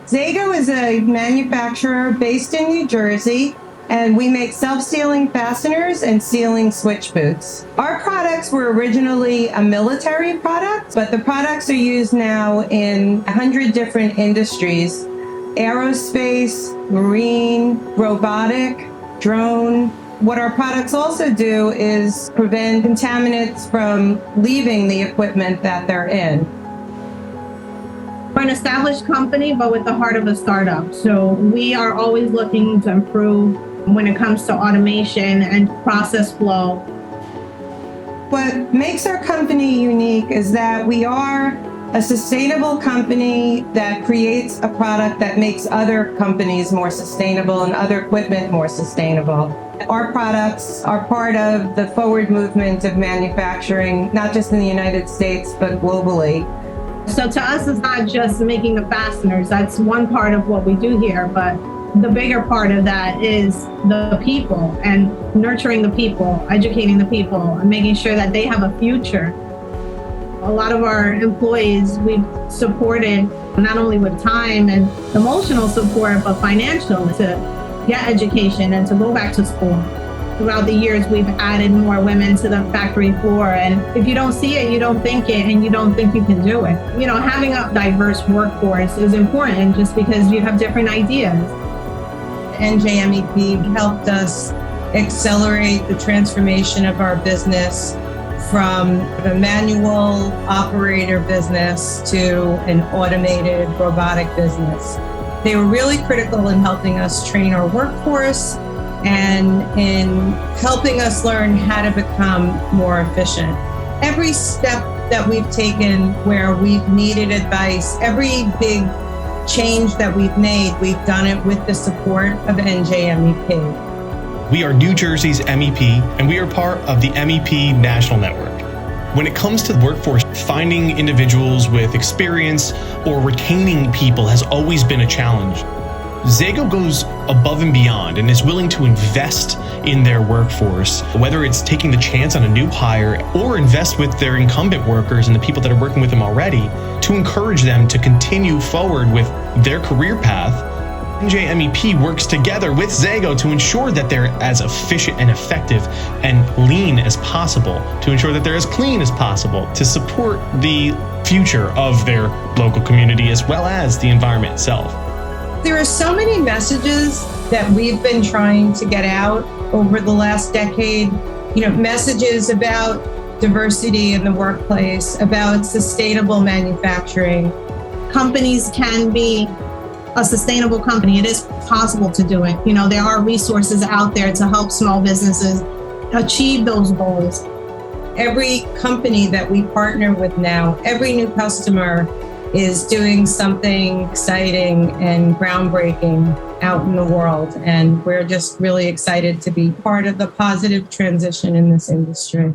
ZAGO is a manufacturer based in New Jersey, and we make self-sealing fasteners and sealing switch boots. Our products were originally a military product, but the products are used now in 100 different industries: aerospace, marine, robotic, drone. What our products also do is prevent contaminants from leaving the equipment that they're in. We're an established company, but with the heart of a startup. So we are always looking to improve when it comes to automation and process flow. What makes our company unique is that we are a sustainable company that creates a product that makes other companies more sustainable and other equipment more sustainable. Our products are part of the forward movement of manufacturing, not just in the United States, but globally. So to us, it's not just making the fasteners. That's one part of what we do here, but the bigger part of that is the people and nurturing the people, educating the people, and making sure that they have a future. A lot of our employees we've supported not only with time and emotional support, but financial to get education and to go back to school. Throughout the years, we've added more women to the factory floor. And if you don't see it, you don't think it, and you don't think you can do it. You know, having a diverse workforce is important just because you have different ideas. NJMEP helped us accelerate the transformation of our business from a manual operator business to an automated robotic business. They were really critical in helping us train our workforce and in helping us learn how to become more efficient. Every step that we've taken where we've needed advice, every big change that we've made, we've done it with the support of NJMEP. We are New Jersey's MEP, and we are part of the MEP National Network. When it comes to the workforce, finding individuals with experience or retaining people has always been a challenge. ZAGO goes above and beyond and is willing to invest in their workforce, whether it's taking the chance on a new hire or invest with their incumbent workers and the people that are working with them already to encourage them to continue forward with their career path. NJMEP works together with ZAGO to ensure that they're as efficient and effective and lean as possible, to ensure that they're as clean as possible, to support the future of their local community as well as the environment itself. There are so many messages that we've been trying to get out over the last decade. Messages about diversity in the workplace, about sustainable manufacturing. Companies can be a sustainable company. It is possible to do it. There are resources out there to help small businesses achieve those goals. Every company that we partner with now, every new customer is doing something exciting and groundbreaking out in the world. And we're just really excited to be part of the positive transition in this industry.